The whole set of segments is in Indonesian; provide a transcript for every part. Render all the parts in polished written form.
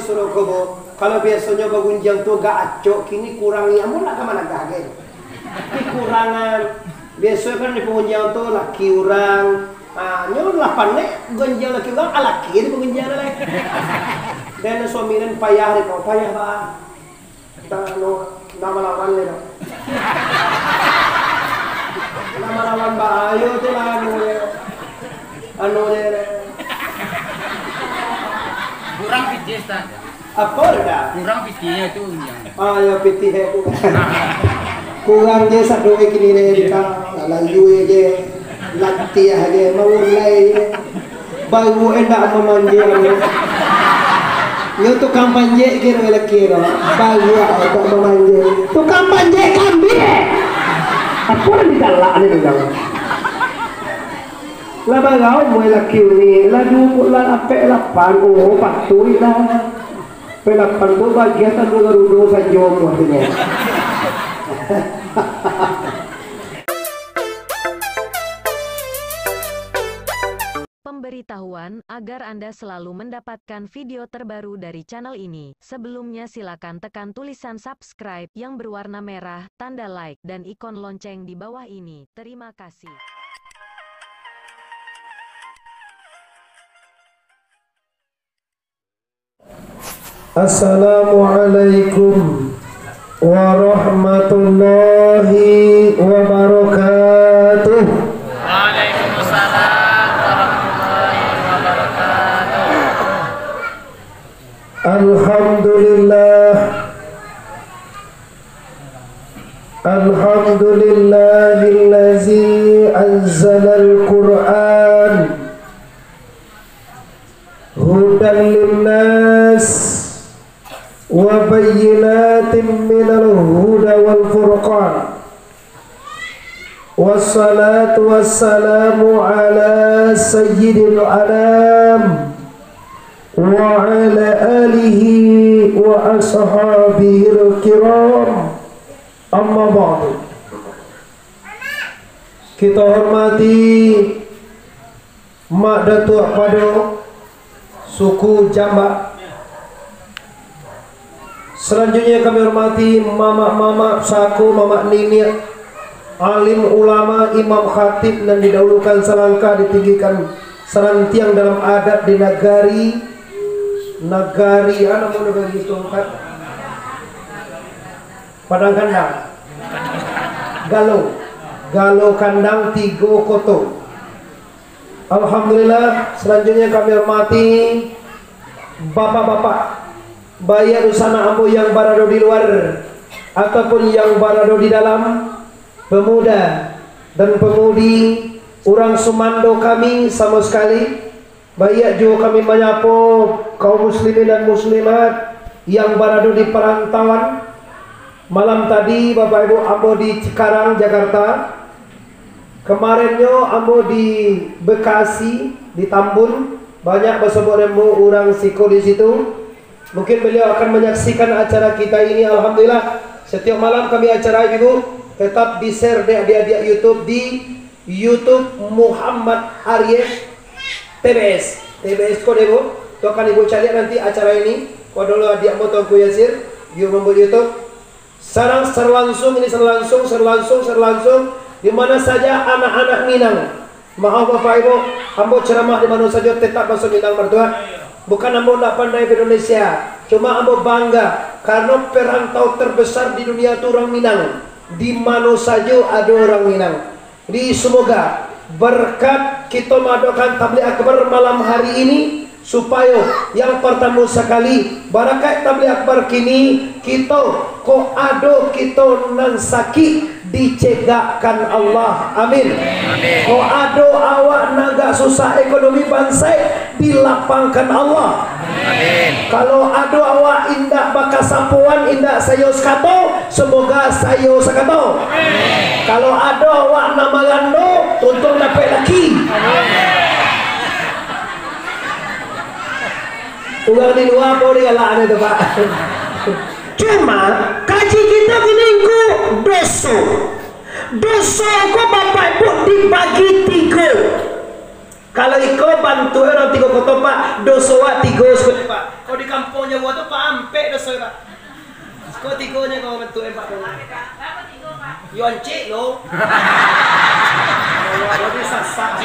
suruh kobo. Kalau biasanya bagunjang tuh gak acok, kini kurangi amun nak kemana gagen. Ini kurangan. Biasanya kan di pengunjang tuh laki orang. Nyo 8 nek gonjang laki orang alaki di pengunjang lek. Dan suaminan payah deh kau payah ba. Nama lawan le. Nama lawan ba ayo tuh lah anu le. Kurang pitih Ustaz. Apa dah? Kurang pitihnya itu yang. Ya pitih itu. Kurang je satu kini ni kita layu je latihan je mulai baru enak memanjang. Yo tukang panjek kira baru aku memanjang. Tukang panjek kambing. Apa ni galak ni dah. Lah bagau mulai laki ni, lah dulu lah apa lapan patui lah. Pelapan tu bagian tu garudo sanjom maksudnya. Pemberitahuan agar Anda selalu mendapatkan video terbaru dari channel ini. Sebelumnya silakan tekan tulisan subscribe yang berwarna merah, tanda like, dan ikon lonceng di bawah ini. Terima kasih. Assalamualaikum warahmatullahi wabarakatuh. Waalaikumsalam warahmatullahi wabarakatuh. Alhamdulillah. Alhamdulillahillazi anzalal Qur'an hudan linnas wa bayyinatin minal huda wal furqan. Wassalatu wassalamu ala sayyidil anam wa ala alihi wa ashabihil kiram. Amma ba'du. Kita hormati Mak Datuk Pado suku Jambak. Selanjutnya kami hormati mama-mama saku, mama nini, alim ulama, imam khatib, dan didahulukan selangkah ditinggikan serantiang dalam adat di negari anak mau negari tongkat Padang Kandang, Galo Kandang, Tigo Koto. Alhamdulillah. Selanjutnya kami hormati bapak-bapak, bayi usana ambo yang barado di luar ataupun yang barado di dalam, pemuda dan pemudi, orang Sumando kami sama sekali. Baik juga kami menyapa kaum muslimin dan muslimat yang barado di perantauan. Malam tadi Bapak Ibu ambo di Cikarang, Jakarta. Kemarinnya ambo di Bekasi, di Tambun. Banyak berseboremu orang siko di situ. Mungkin beliau akan menyaksikan acara kita ini. Alhamdulillah, setiap malam kami acara Ibu tetap di-share di adik-adik YouTube di YouTube Muhammad Aryes TBS. TBS kode Ibu. Tuh akan Ibu cari nanti acara ini. Kode dulu adik Motoku Yasir, Ibu membuat YouTube. Sekarang serlangsung di mana saja anak-anak Minang. Maaf Bapak Ibu, ambo ceramah di mana saja tetap masuk Minang mertua. Bukan ambo tidak pandai di Indonesia, cuma ambo bangga karena perantau terbesar di dunia itu orang Minang. Di mana saja ada orang Minang. Jadi semoga berkat kita mengadakan tabligh akbar malam hari ini, supaya yang pertama sekali barakat tabligh akbar kini kita ko ado kita nang sakit dicegakkan Allah. Amin. Ko ado awak naga susah ekonomi bangsa dilapangkan Allah. Amin. Kalau ado awak indak bakas sapuan indak sayo sekato, semoga sayo sekato. Amin. Kalau ado awak nama gando untung dapat laki. Amin. Ulang di luar boleh galak itu Pak. Cuma kaji kita gini ku dosa ku Bapak Ibu dibagi 3. Kalau iko bantu orang tiga koto pak, dosoa tiga sekali pak. Kau di kampungnya buat tu pak ampe dosa pak. Kau tigonya kau bantu pak. Yonci lo. Kalau di sasak.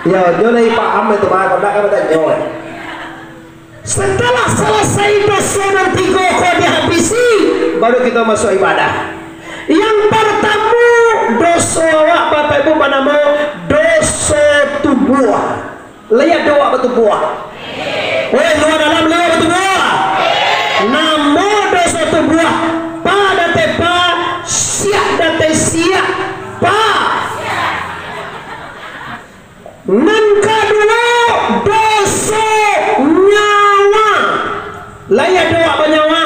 Ya, dia lagi paham itu pak. Kau nak kau tak jawab. Setelah selesai dosa dan tiga kau dihabisi, baru kita masuk ibadah. Yang pertama dosa awak bapak ibu panamu dosa tubuh. Lihat doa batu buah. Weh doa dalam lihat batu buah. Namo dosa tubuh. Pada tepa siap date siap pa. Nangka dulu dosa nyawa. Lihat doa banyawa.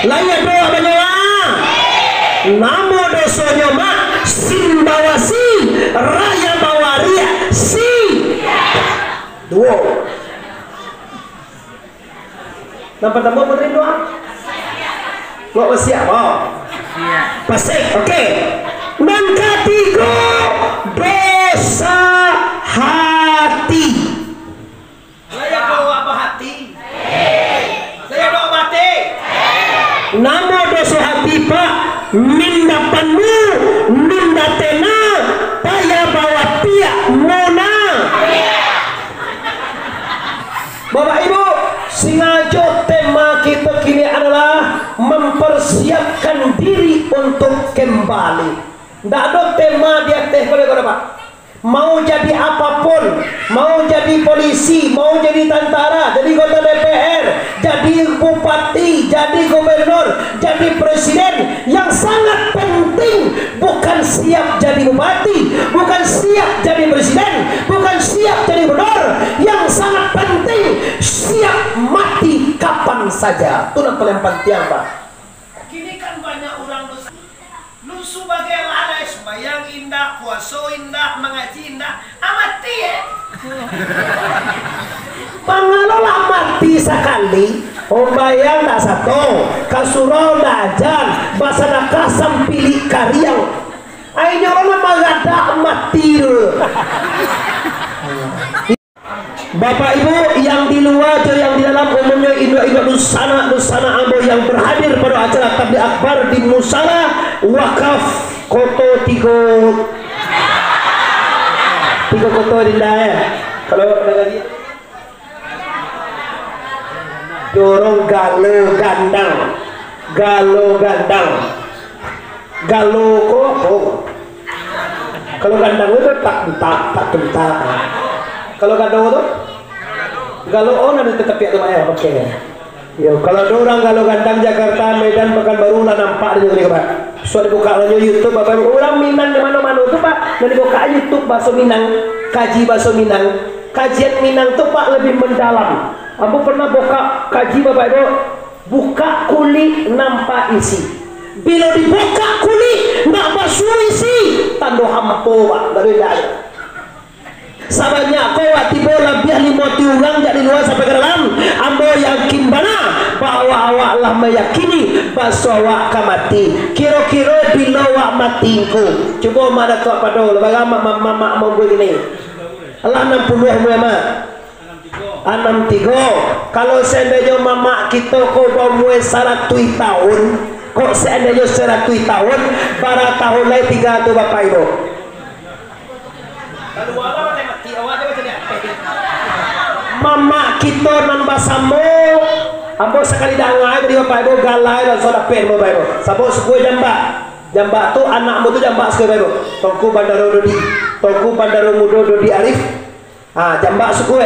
Lihat doa banyawa. Namo dosa nyawa simbawasi raya bawaria si dua. Yang pertama putri doa. Lo siap oh. Pasti oke. Dan ketiga dosa hati. Saya doa apa hati? Saya doa mati. Namo dosa hati pak. Minda panu, minda tena, paya bawa pia mona. Bapak Ibu, sengaja tema kita kini adalah mempersiapkan diri untuk kembali. Tidak ada tema di atas boleh Pak. Mau jadi apapun, mau jadi polisi, mau jadi tentara, jadi anggota DPR, jadi bupati, jadi gubernur, jadi presiden, yang sangat penting bukan siap jadi bupati, bukan siap jadi presiden, bukan siap jadi gubernur, yang sangat penting siap mati kapan saja. Itu yang paling penting Pak. Kini kan banyak orang lu sebagai lalai sembahyang indah, puasa indah, mengaji indah, amati ya. Pangalola mati sekali, ombayang tak satu, kasurau tak ajan, basana kasam pilih karyang. Ayo orang magada mati dulu. Bapak Ibu yang di luar atau yang di dalam umumnya induk-induk Nusana Ambo yang berhadir pada acara tabligh akbar di Musala Wakaf Koto Tigo Koto Dinda ya. Kalau ada lagi dorong galo gandang kok kalau gandang itu tak bentak. Kalau gandong itu galo on ada tetap ya teman ya oke. Yo kalau ada orang galo gandang Jakarta Medan Pekanbaru lah nampak di sini Pak. So dibuka aja YouTube Bapak orang Minang di mana-mana tuh Pak. Dan dibuka YouTube bahasa Minang, kaji bahasa Minang. Kajian Minang tuh Pak lebih mendalam. Aku pernah buka kaji Bapak Ibu, buka kulit nampak isi. Bila dibuka kulit nggak basuh isi, tando hampo Pak dari dalam. Sabanyak kau tiba lebih 50 orang jadi luar sampai ke dalam. Ambo yakin bana bahwa awak lah meyakini bahwa awak kamati. Kira-kira bila awak matiku. Coba mana tu apa dulu? Bagaimana mama mau begini? Allah 60 mama. 63. Kalau seandainya mama kita kau bawa 100 tahun, kok seandainya 100 tahun, para tahun lain 3 tu Bapak Ibu. Lalu awak mati awak dia macam ni. Mama kita nan basamu, ambo sekali dangai dari Bapak Ibu galai dan soda pen Bapak Ibu. Sabo suku jamba tu anakmu tu jamba sekali Bapak Ibu. Tongku Bandaro Dodi, Tongku Bandaro Mudo Dodi Arif. Jamba suku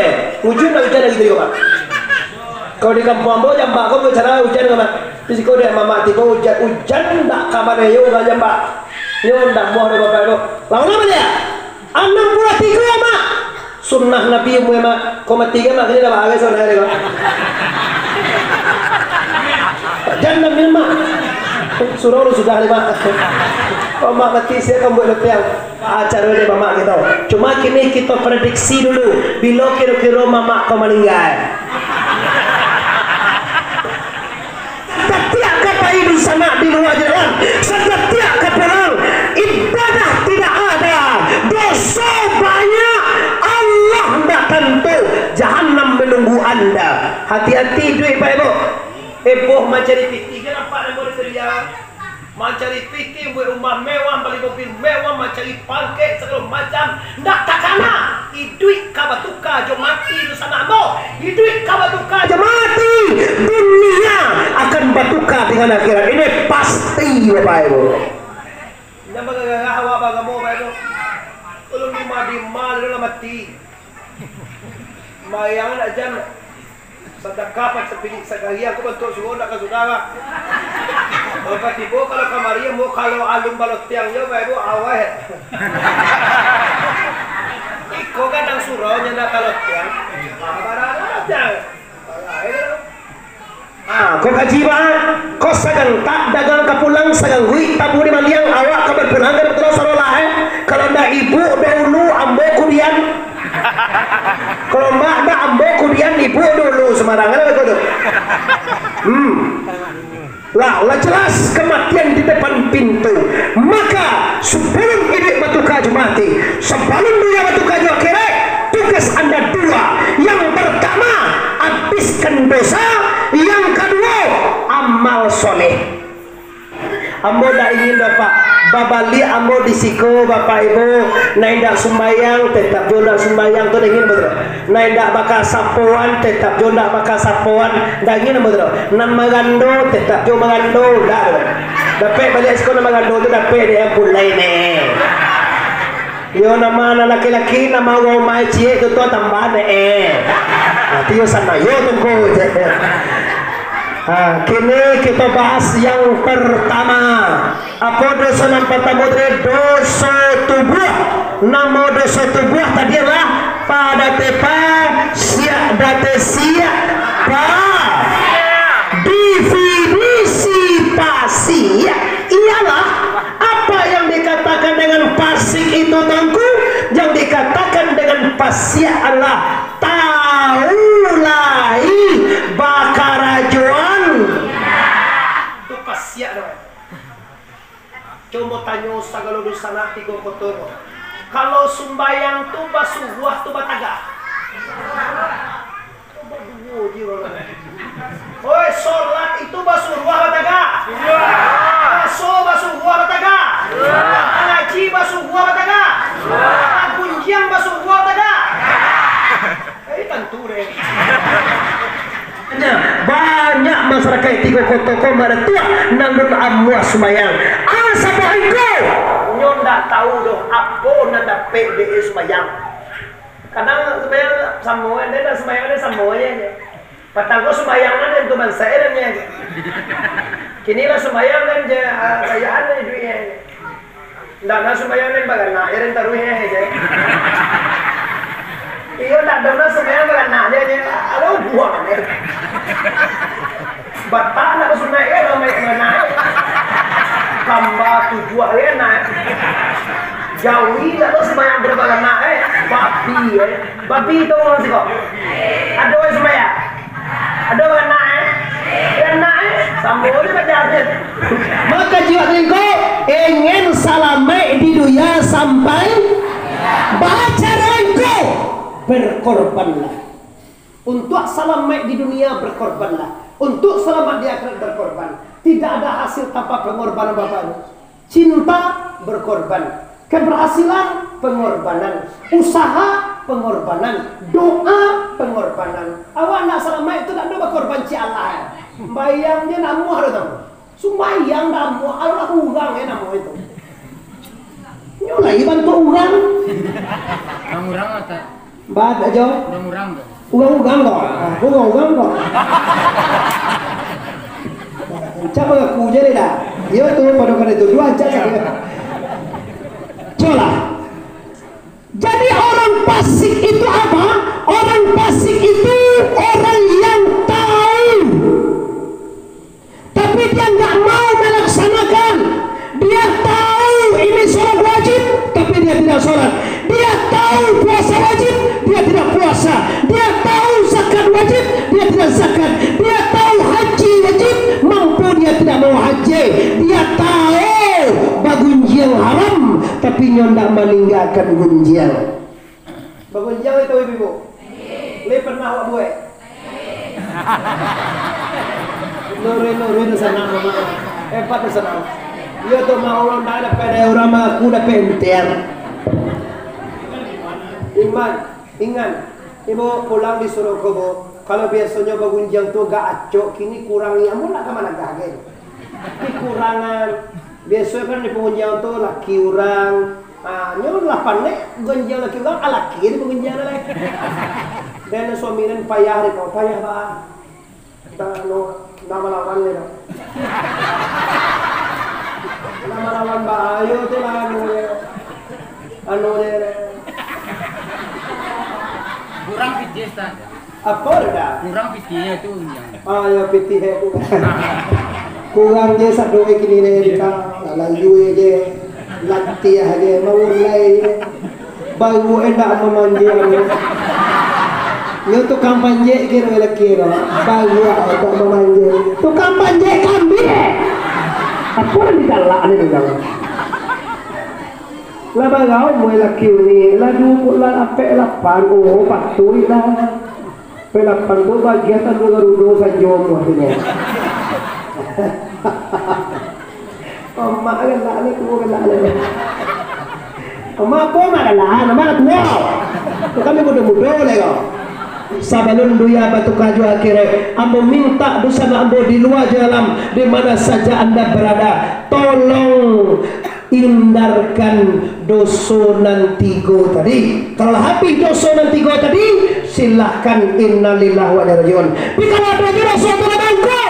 ujung dah hujan lagi Bapak. Kau di kampung ambo jamba kau bicara hujan Bapak. Terus kau dia mama tiba hujan tak kamar yo enggak jamba. Yo ndak mau Bapak Ibu. Lawan apa dia? 63 mak sunnah Nabi Muhammad koma 3 mak ini dah bahagia saudara kau jangan milma suruh sudah 5 mak mati saya kamu buat lepiang acara ni mama kita cuma kini kita prediksi dulu bila kira-kira mama kau meninggal tapi agak bayi di sana di luar jalan ganda. Hati-hati duit Pak Ibu. Boh mencari piti ke nampak nama dia teriak. Mencari piti buat rumah mewah, beli mobil mewah, mencari pangkat segala macam. Nak takana, duit kabar tukar jo mati di sana mo. Duit kabar tukar jo mati. Dunia akan bertukar dengan akhirat. Ini pasti Bapak Ibu. Nama gagah awak bagamu Bapak Ibu. Kalau lima di mal dalam mati. Mayang nak jam sedekah macam pilih sekali aku bentuk suruh nak ke saudara. Kalau tiba kalau kamari mau kalau alum balot tiangnya Bapak Ibu awet. Iko kadang suraunya nak kalau tiang. Kau kaji bang, kau sagang tak dagang kapulang sagang hui tabu di maliang awak kabar pulang kan betul sarolah kalau ndak ibu dahulu ambo kudian, kalau mbak ndak ambo kudian ibu dulu sembarangan apa kau tu? Lah jelas kematian di depan pintu. Maka sebelum hidup batu kaju mati, sebelum dunia batu kaju akhirat, tugas anda dua. Yang pertama, habiskan dosa. Yang kedua, amal soleh. Ambo dah ingin Bapak babali ambo disiko Bapak Ibu naik dak sembayang tetap jonak sembayang tu ingin betul. Naik dak bakal sapuan tetap jonak bakal sapuan dah ingin betul. Nan magando tetap jo magando dah. Dapat balik sekolah magando tu dapat dia pulai ne. Yo nama anak laki-laki nama orang mai cie tu tambah ne. Tio sana yo tunggu. Kini kita bahas yang pertama. Apa dosa yang pertama? Dosa tubuh. Nama dosa tubuh tadi adalah pada tepa siap date siap pa. Definisi pasi ialah apa yang dikatakan dengan pasik itu tangku. Yang dikatakan dengan pasik adalah taulai bakarajuan. Itu pasik dah. Coba tanya segala dosa nak tiga kotor. Kalau sembayang tu basuh buah tu bataga. Coba dua dia orang. Oi, solat itu basuh buah bataga. So basuh buah bataga. Ngaji basuh buah bataga. Kunjiang basuh buah bataga. Tentu deh. Banyak masyarakat tiga kota komara tua nanggung amuah sembayang. Siapa engkau? Nyon tak tahu doh apa nanda PDE sembayang. Kadang sembayang sama ada sembayang ada sama aja. Patangko sembayang ada itu bangsa eranya. Kini lah sembayang kan je kayaan ni duitnya. Ndak nak sembayang ni bagana eren taruhnya aja. Iyo tak ada sembayang bagana aja je. Ada buang ni. Batak nak sembayang kalau mai mana. Tambah tujuh naik. Jauhi tak tahu sembahyang berbagai naik. Babi itu orang sih kok. Ada orang sembahyang. Ada orang naik. Yang naik sambung dia baca. Maka jiwa engkau ingin salamai di dunia sampai baca engkau berkorbanlah. Untuk salamai di dunia berkorbanlah. Untuk selamat di akhirat berkorban. Tidak ada hasil tanpa pengorbanan Bapak. Cinta berkorban, keberhasilan pengorbanan, usaha pengorbanan, doa pengorbanan. Awak nak selamat itu tak ada berkorban ci Allah. Bayangnya namu ada tahu. Sumbayang namu Allah urang ya namu itu. Nyolai bantu urang. Urang atau? Bad aja. Urang dah. Urang kok. Urang kok. Coba aku jadi dah. Dia tu pada kali itu dua aja saja. Coba. Jadi orang fasik itu apa? Orang fasik itu orang yang tahu, tapi dia nggak mau melaksanakan. Dia tahu ini sholat wajib, tapi dia tidak sholat. Dia tahu puasa wajib, dia tidak puasa. Dia tahu zakat wajib, dia tidak zakat. Dia tahu haji wajib, mampu dia tidak mau haji. Dia tahu bagunjiang haram, tapi ndak meninggalkan gunjiang. Bagunjiang itu ibu. Le pernah awak buat? Nore na sana mama. Empat na sana. Iyo to maulon na pada orang aku dah penter. Iman, ingat. Ibu pulang disuruh kau. Kalau biasanya bagunjang tu gak acok, kini kurangi. Amun nak kemana gagen? Kekurangan. Biasanya kan di pengunjang tu laki orang. Nyo 8 nek gonjang laki orang, laki di pengunjang lek. Dan suami dan payah ni kau payah ba. Tak no nama lawan le. Nama lawan ba ayo tu lah anu le. Kurang pitih tak? Apa dah? Kurang pitihnya tu yang. Ya pitih tu. Kurang je satu kini ni ka layu je. Lanti aja mulai baru endak memanjang. Yo tukang panjek kira-kira baru atau memanjang. Tukang panjek kambing. Apa yang digalak ni dong? Lah bagau mulai laki ni, lah dulu lah apa lapan patui lah. Pelapan tu bagian tu garudo sanjom maksudnya. Mak galak ni tu galak ni. Mak apa mak galak? Mak tua. Tu kami muda-muda lagi kau. Sabalun duya batu kaju akhirnya. Ambo minta dosa ambo di luar dalam di mana saja anda berada. Tolong hindarkan dosonan 3 tadi. Kalau habis dosonan 3 tadi, silahkan innalillahi wa inna ilaihi raji'un. Bila ada dosa terhadapku,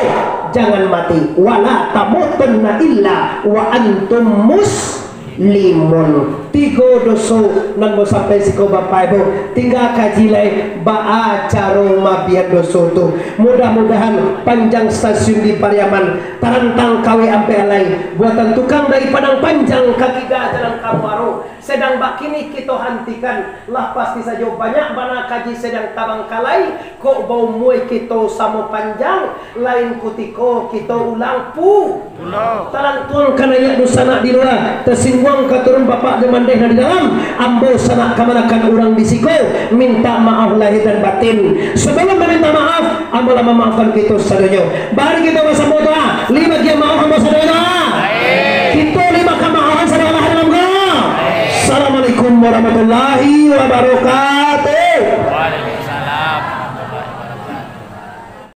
jangan mati. Wala tamutunna illa wa antum muslimun. 3 dosa nan mau sampai siko bapak ibu. Tinggal kaji lai ba'a caro mabian dosa tu. Mudah-mudahan panjang stasiun di Pariaman, tarantang kawe ampe alai, buatan tukang dari Padang Panjang kaki dah jalan Kamparo. Sedang bakini kita hentikan lah pasti saja banyak bana kaji sedang tabang kalai. Kok bau muai kita sama panjang lain kutiko kita ulang pu. Tarang tuang kanaya dusana di luar tersinggung katurun bapak deman deh di dalam ambo sanak kamanakan orang bisiko minta maaf lahir dan batin. Sebelum meminta maaf ambo lama maafkan kita sadonya. Bari kita masa doa 5 dia maaf ambo sadonya. Kita 5 kemaafan sadonya dalam go. Assalamualaikum warahmatullahi wabarakatuh.